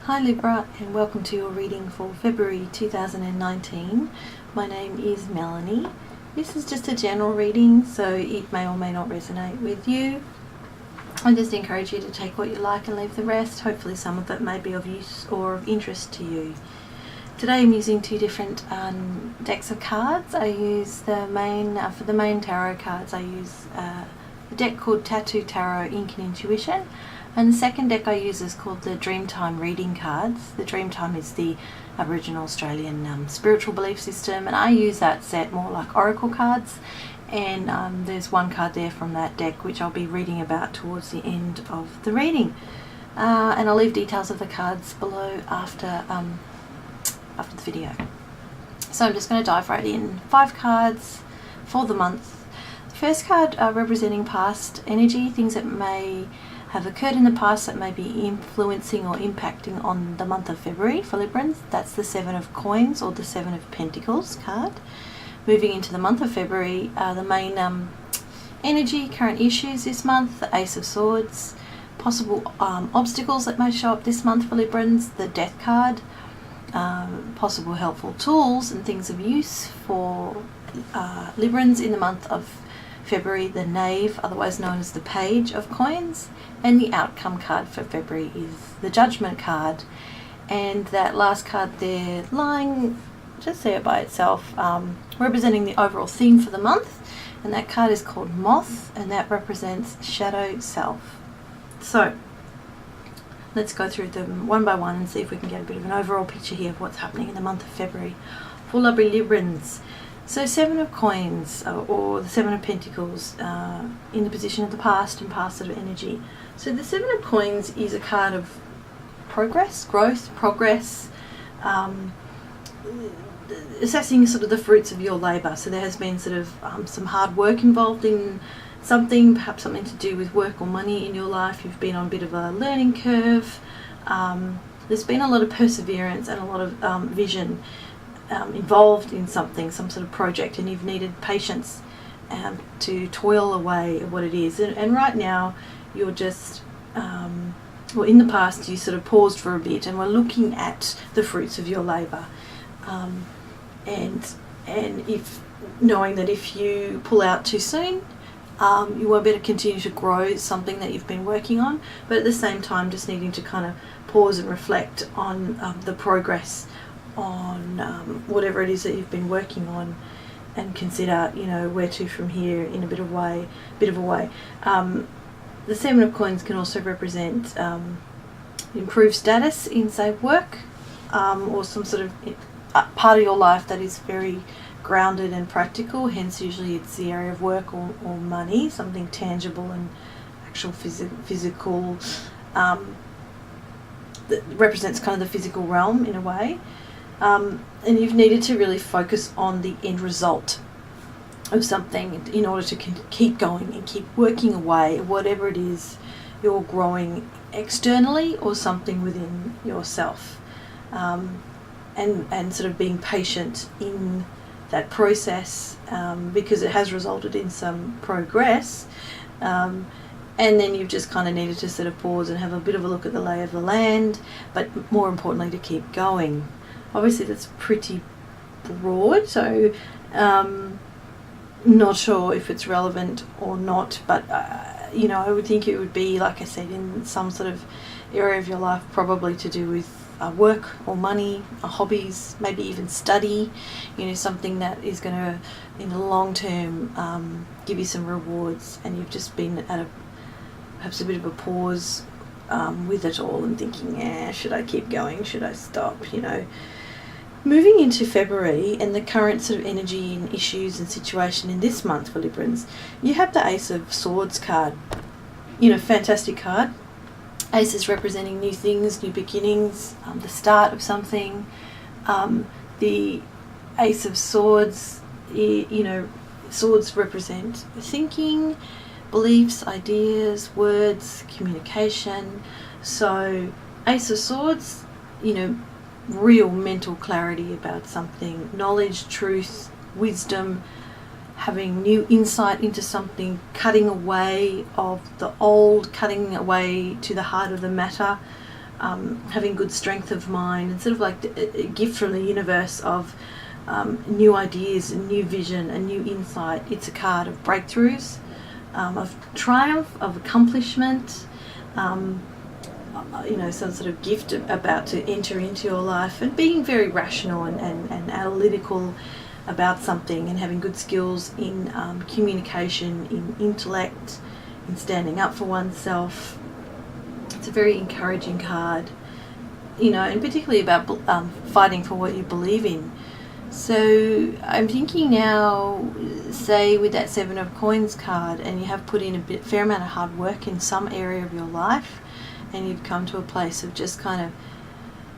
Hi Libra, and welcome to your reading for February 2019. My name is Melanie. This is just a general reading, so it may or may not resonate with you. I just encourage you to take what you like and leave the rest. Hopefully some of it may be of use or of interest to you. Today I'm using two different decks of cards. I use the main, for the main tarot cards, I use a deck called Tattoo Tarot Ink and Intuition. And the second deck I use is called the Dreamtime Reading Cards. The Dreamtime is the Aboriginal Australian spiritual belief system, and I use that set more like oracle cards. And there's one card there from that deck which I'll be reading about towards the end of the reading. And I'll leave details of the cards below after the video. So I'm just going to dive right in. 5 cards for the month. The first card representing past energy, things that may have occurred in the past that may be influencing or impacting on the month of February for Librans. That's the 7 of Coins or the 7 of Pentacles card. Moving into the month of February, the main energy, current issues this month, the Ace of Swords, possible obstacles that may show up this month for Librans, the Death card, possible helpful tools and things of use for Librans in the month of February, the Knave, otherwise known as the Page of Coins, and the outcome card for February is the Judgment card. And that last card there, lying just there by itself, representing the overall theme for the month, and that card is called Moth, and that represents shadow self. So let's go through them one by one and see if we can get a bit of an overall picture here of what's happening in the month of February for lovely Librans. So 7 of Coins, or the 7 of Pentacles, in the position of the past and past sort of energy. So the 7 of Coins is a card of progress, growth, progress, assessing sort of the fruits of your labour. So there has been sort of some hard work involved in something, perhaps something to do with work or money in your life. You've been on a bit of a learning curve. There's been a lot of perseverance and a lot of vision involved in something, some sort of project, and you've needed patience to toil away at what it is. And right now you're just, well, in the past you sort of paused for a bit and were looking at the fruits of your labour, and if knowing that if you pull out too soon, you won't be able to continue to grow something that you've been working on, but at the same time just needing to kind of pause and reflect on the progress on whatever it is that you've been working on, and consider, you know, where to from here in a bit of a way. The 7 of Coins can also represent improved status in, say, work, or some sort of part of your life that is very grounded and practical. Hence usually it's the area of work or money, something tangible and actual physical, that represents kind of the physical realm in a way. And you've needed to really focus on the end result of something in order to keep going and keep working away, whatever it is you're growing externally or something within yourself, and sort of being patient in that process, because it has resulted in some progress, and then you've just kind of needed to sort of pause and have a bit of a look at the lay of the land, but more importantly to keep going. Obviously that's pretty broad, so not sure if it's relevant or not, but you know, I would think it would be, like I said, in some sort of area of your life, probably to do with work or money, hobbies, maybe even study, you know, something that is going to in the long term give you some rewards, and you've just been at perhaps a bit of a pause with it all and thinking, should I keep going, should I stop, you know. Moving into February and the current sort of energy and issues and situation in this month for Librans, you have the Ace of Swords card. You know, fantastic card. Ace is representing new things, new beginnings, the start of something. The Ace of Swords, you know, swords represent thinking, beliefs, ideas, words, communication. So Ace of Swords, you know, real mental clarity about something, knowledge, truth, wisdom, having new insight into something, cutting away of the old, cutting away to the heart of the matter, having good strength of mind, and sort of like a gift from the universe of new ideas, and new vision, and new insight. It's a card of breakthroughs, of triumph, of accomplishment, some sort of gift about to enter into your life, and being very rational and analytical about something, and having good skills in communication, in intellect, in standing up for oneself. It's a very encouraging card, and particularly about fighting for what you believe in. So I'm thinking now, say with that Seven of Coins card, and you have put in a fair amount of hard work in some area of your life, and you've come to a place of just kind of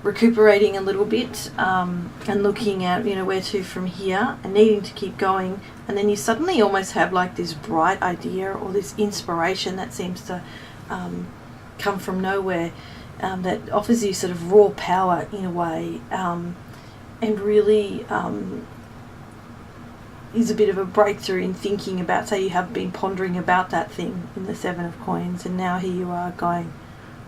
recuperating a little bit, and looking at where to from here, and needing to keep going, and then you suddenly almost have like this bright idea or this inspiration that seems to come from nowhere, that offers you sort of raw power in a way, and really is a bit of a breakthrough in thinking about, say you have been pondering about that thing in the Seven of Coins, and now here you are going,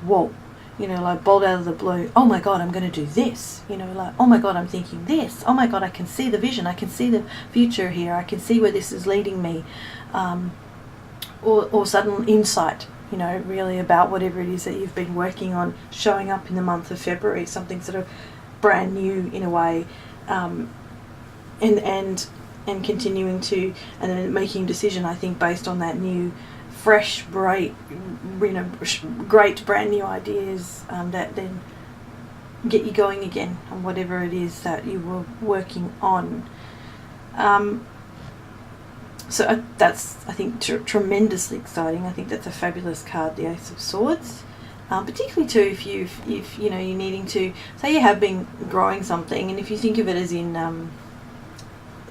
whoa, like bolt out of the blue, oh my God, I'm going to do this, like, oh my God, I'm thinking this, oh my God, I can see the vision, I can see the future here, I can see where this is leading me, or sudden insight, really about whatever it is that you've been working on showing up in the month of February, something sort of brand new in a way, and continuing to, and then making a decision, I think, based on that new, fresh, bright, great brand new ideas, that then get you going again on whatever it is that you were working on. So that's, I think, tremendously exciting. I think that's a fabulous card, the Ace of Swords. Particularly too, if you're needing to, say you have been growing something, and if you think of it as in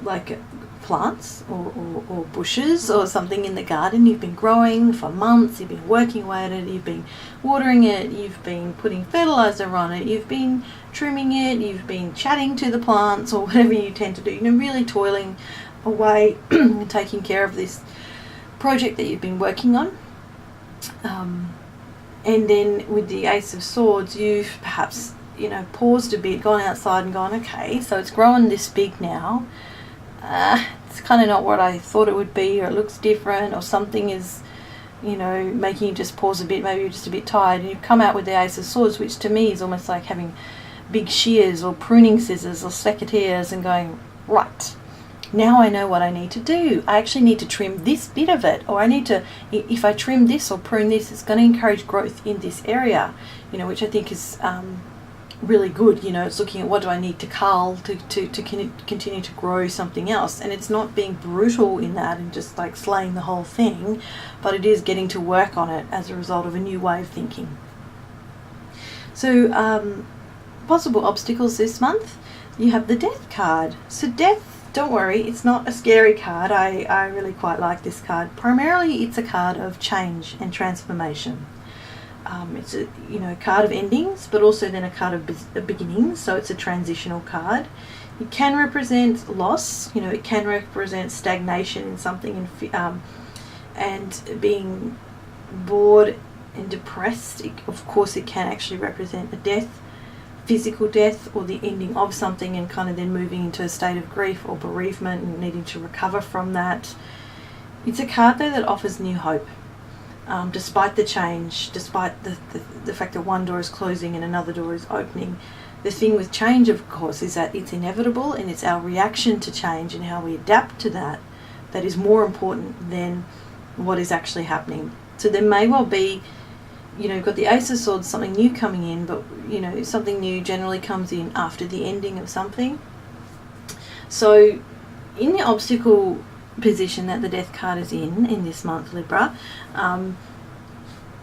like plants or bushes or something in the garden, you've been growing for months, you've been working away at it, you've been watering it, you've been putting fertilizer on it, you've been trimming it, you've been chatting to the plants, or whatever you tend to do, really toiling away and taking care of this project that you've been working on. And then with the Ace of Swords, you've perhaps, paused a bit, gone outside and gone, okay, so it's growing this big now. It's kind of not what I thought it would be, or it looks different, or something is, making you just pause a bit, maybe you're just a bit tired, and you've come out with the Ace of Swords, which to me is almost like having big shears or pruning scissors or secateurs and going, right, now I know what I need to do. I actually need to trim this bit of it, or I need to, if I trim this or prune this, it's going to encourage growth in this area, which I think is really good. It's looking at what do I need to cull to continue to grow something else, and it's not being brutal in that and just like slaying the whole thing, but it is getting to work on it as a result of a new way of thinking. So possible obstacles this month, you have the Death card. So Death, don't worry, it's not a scary card. I really quite like this card. Primarily it's a card of change and transformation. It's a card of endings, but also then a card of beginnings, so it's a transitional card. It can represent loss, it can represent stagnation in something, and being bored and depressed. Of course it can actually represent a death, physical death, or the ending of something, and kind of then moving into a state of grief or bereavement and needing to recover from that. It's a card though that offers new hope, despite the change, despite the fact that one door is closing and another door is opening. The thing with change, of course, is that it's inevitable, and it's our reaction to change and how we adapt to that that is more important than what is actually happening. So there may well be, you've got the Ace of Swords, something new coming in, but something new generally comes in after the ending of something. So in the obstacle position that the Death card is in this month, Libra,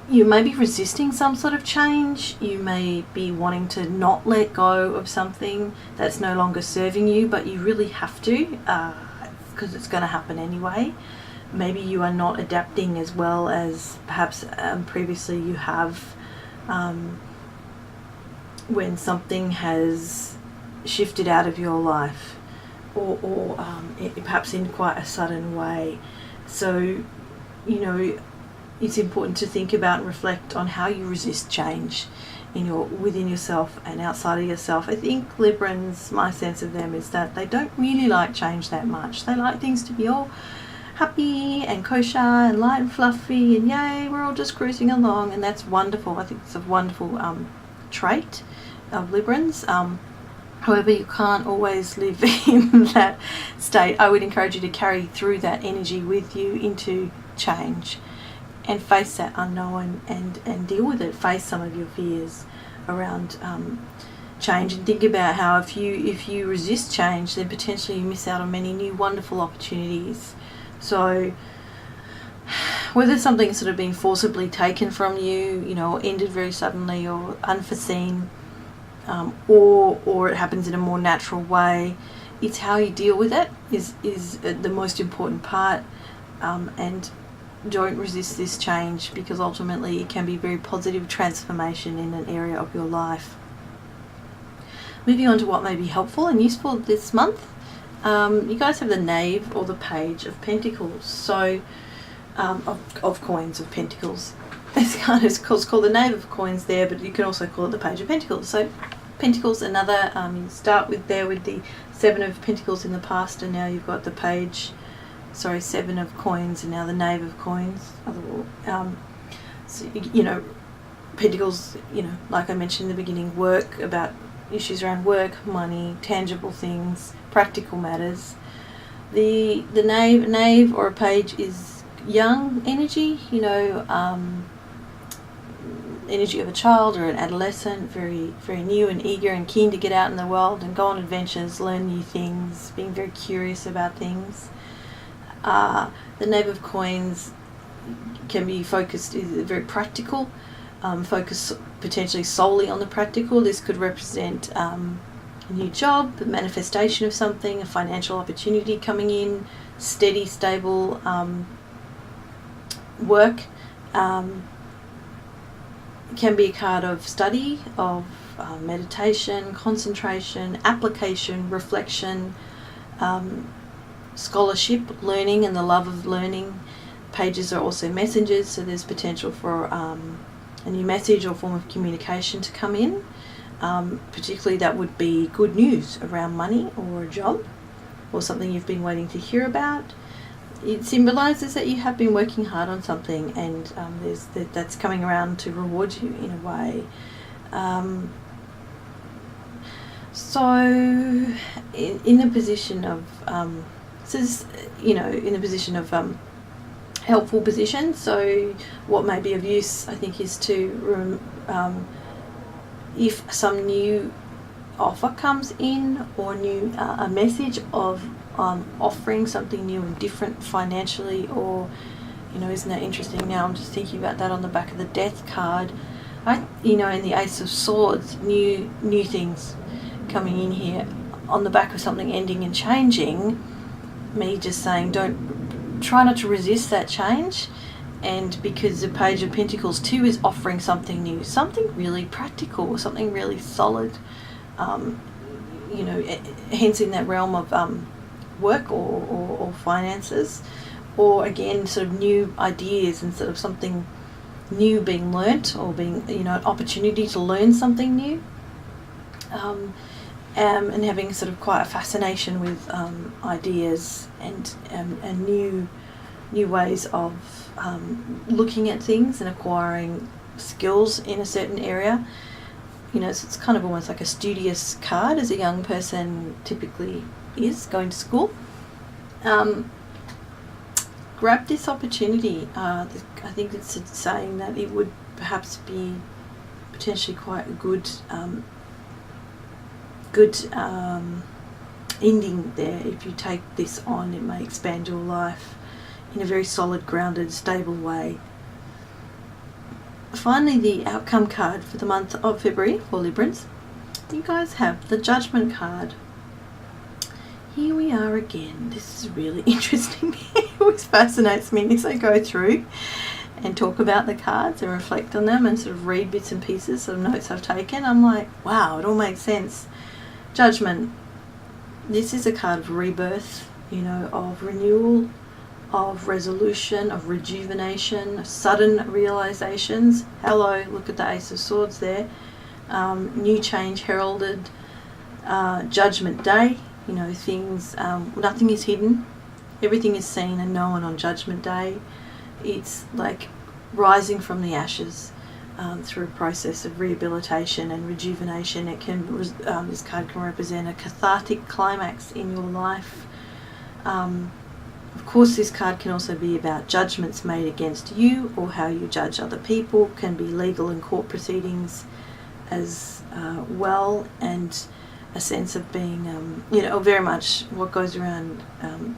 you may be resisting some sort of change. You may be wanting to not let go of something that's no longer serving you, but you really have to, because it's going to happen anyway. Maybe you are not adapting as well as perhaps previously you have, when something has shifted out of your life, or perhaps in quite a sudden way. So, it's important to think about and reflect on how you resist change, within yourself and outside of yourself. I think Librans, my sense of them is that they don't really like change that much. They like things to be all happy and kosher and light and fluffy and yay, we're all just cruising along, and that's wonderful. I think it's a wonderful trait of Librans. However, you can't always live in that state. I would encourage you to carry through that energy with you into change and face that unknown and deal with it. Face some of your fears around change, and think about how if you resist change, then potentially you miss out on many new wonderful opportunities. So whether something's sort of been forcibly taken from you, or ended very suddenly or unforeseen, or it happens in a more natural way, it's how you deal with it is the most important part. And don't resist this change, because ultimately it can be very positive transformation in an area of your life. Moving on to what may be helpful and useful this month. You guys have the Knave or the Page of Pentacles, so of Coins of Pentacles. It's called the Knave of Coins there, but you can also call it the Page of Pentacles. So Pentacles, another, you start with the Seven of Pentacles in the past, and now you've got the Seven of Coins, and now the Knave of Coins. So, Pentacles, like I mentioned in the beginning, work, about issues around work, money, tangible things, practical matters. The knave or a page is young energy, energy of a child or an adolescent, very, very new and eager and keen to get out in the world and go on adventures, learn new things, being very curious about things. The Knave of Coins can be focused, is very practical, focus potentially solely on the practical. This could represent a new job, the manifestation of something, a financial opportunity coming in, steady, stable work. It can be a card of study, of meditation, concentration, application, reflection, scholarship, learning, and the love of learning. Pages are also messengers, so there's potential for a new message or form of communication to come in. Particularly that would be good news around money or a job or something you've been waiting to hear about. It symbolises that you have been working hard on something, and that's coming around to reward you in a way. So in the position of in the position of helpful position. So what may be of use, I think, is to if some new offer comes in, or a message of offering something new and different financially, or isn't that interesting? Now I'm just thinking about that on the back of the Death card. In the Ace of Swords, new things coming in here on the back of something ending and changing. Me just saying, try not to resist that change. And because the Page of Pentacles too is offering something new, something really practical, something really solid, hence in that realm of work or finances, or again sort of new ideas and sort of something new being learnt, or being an opportunity to learn something new, and having sort of quite a fascination with ideas and new ways of looking at things and acquiring skills in a certain area. So it's kind of almost like a studious card, as a young person typically is going to school. Grab this opportunity. I think it's saying that it would perhaps be potentially quite a good ending there. If you take this on, it may expand your life in a very solid, grounded, stable way. Finally, the outcome card for the month of February for Librans. You guys have the Judgment card. Here we are again. This is really interesting. It always fascinates me as I go through and talk about the cards and reflect on them and sort of read bits and pieces of notes I've taken. I'm like, wow, it all makes sense. Judgment. This is a card of rebirth, of renewal, of resolution, of rejuvenation, sudden realizations. Hello, look at the Ace of Swords there. New change heralded, Judgment Day. You know, things, nothing is hidden, everything is seen and known on Judgment Day. It's like rising from the ashes through a process of rehabilitation and rejuvenation. It can, this card can represent a cathartic climax in your life. Of course, this card can also be about judgments made against you or how you judge other people. Can be legal and court proceedings as well, and a sense of being, you know, very much what goes around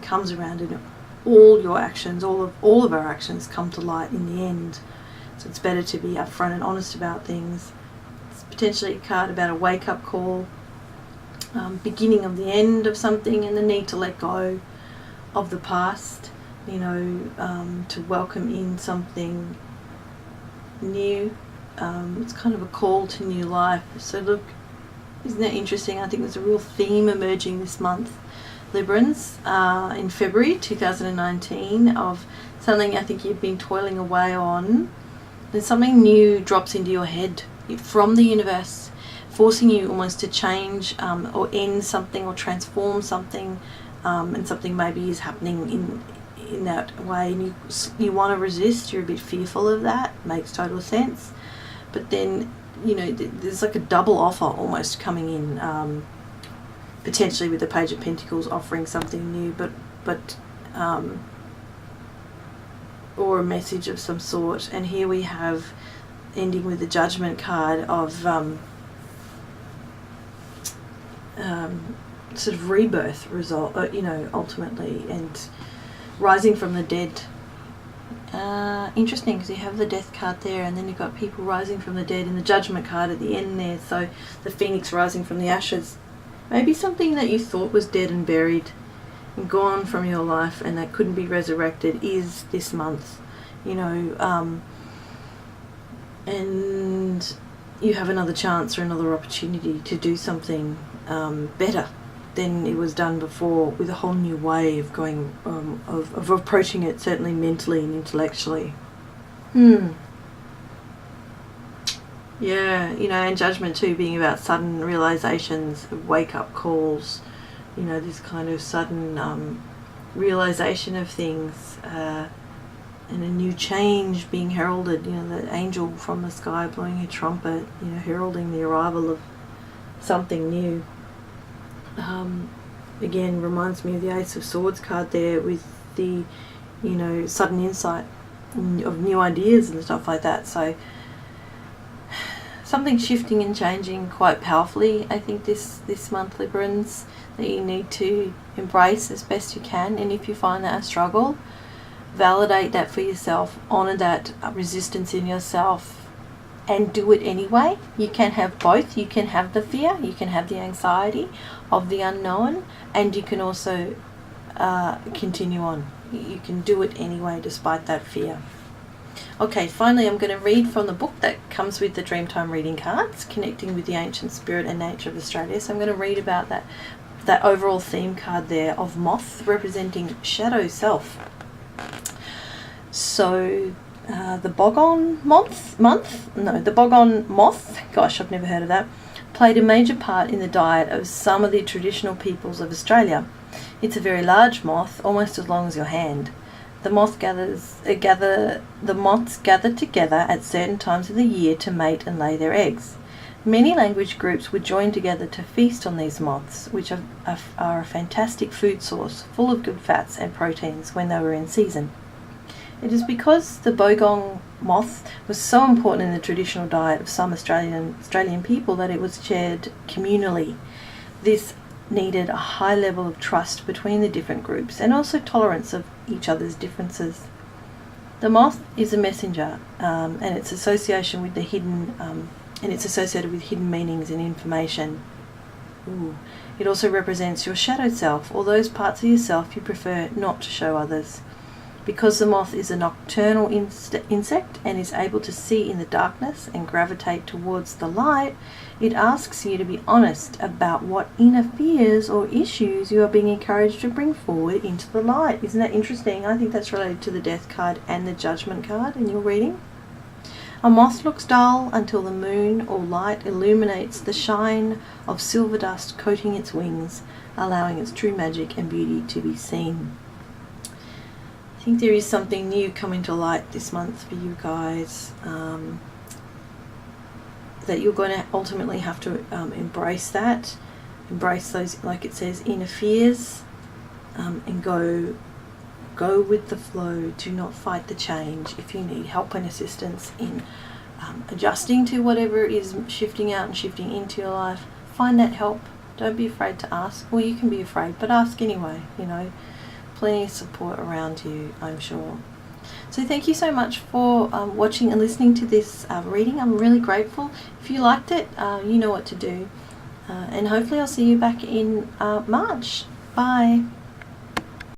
comes around, and all your actions, all of our actions come to light in the end. So it's better to be upfront and honest about things. It's potentially a card about a wake-up call, beginning of the end of something, and the need to let go of the past, you know, to welcome in something new. It's kind of a call to new life. So look, isn't that interesting? I think there's a real theme emerging this month, Librans, in February 2019, of something I think you've been toiling away on. Then something new drops into your head from the universe, forcing you almost to change or end something or transform something, and something maybe is happening in that way, and you want to resist. You're a bit fearful of that. Makes total sense. But then, you know, there's like a double offer almost coming in, potentially with the Page of Pentacles offering something new, but or a message of some sort. And here we have, ending with the Judgment card of sort of rebirth result, you know, ultimately, and rising from the dead. Interesting, because you have the Death card there, and then you've got people rising from the dead in the Judgment card at the end there. So the Phoenix rising from the ashes. Maybe something that you thought was dead and buried and gone from your life and that couldn't be resurrected is this month, you know, and you have another chance or another opportunity to do something better than it was done before, with a whole new way of going, of approaching it, certainly mentally and intellectually. Yeah, you know, and Judgment too being about sudden realizations, wake-up calls, you know, this kind of sudden realization of things, and a new change being heralded, you know, the angel from the sky blowing a trumpet, you know, heralding the arrival of something new. Again, reminds me of the Ace of Swords card there, with the, you know, sudden insight of new ideas and stuff like that. So something shifting and changing quite powerfully, I think, this month, Librans, that you need to embrace as best you can. And if you find that a struggle, validate that for yourself, honor that resistance in yourself, and do it anyway. You can have both. You can have the fear, you can have the anxiety of the unknown, and you can also continue on. You can do it anyway despite that fear. Okay, finally I'm going to read from the book that comes with the Dreamtime Reading Cards, Connecting with the Ancient Spirit and Nature of Australia. So I'm going to read about that overall theme card there of moth, representing shadow self. So the Boggon moth, gosh, I've never heard of that, played a major part in the diet of some of the traditional peoples of Australia. It's a very large moth, almost as long as your hand. The moths gather together at certain times of the year to mate and lay their eggs. Many language groups would join together to feast on these moths, which are a fantastic food source, full of good fats and proteins when they were in season. It is because the bogong moth was so important in the traditional diet of some Australian people that it was shared communally. This needed a high level of trust between the different groups, and also tolerance of each other's differences. The moth is a messenger, and its association with the hidden, and it's associated with hidden meanings and information. It also represents your shadow self, or those parts of yourself you prefer not to show others. Because the moth is a nocturnal insect and is able to see in the darkness and gravitate towards the light, it asks you to be honest about what inner fears or issues you are being encouraged to bring forward into the light. Isn't that interesting? I think that's related to the Death card and the Judgment card in your reading. A moth looks dull until the moon or light illuminates the shine of silver dust coating its wings, allowing its true magic and beauty to be seen. I think there is something new coming to light this month for you guys, that you're going to ultimately have to embrace those, like it says, inner fears, and go with the flow. Do not fight the change. If you need help and assistance in adjusting to whatever is shifting out and shifting into your life, find that help. Don't be afraid to ask. Well, you can be afraid, but ask anyway. Plenty of support around you, I'm sure. So thank you so much for watching and listening to this reading. I'm really grateful. If you liked it, you know what to do. And hopefully I'll see you back in March. Bye.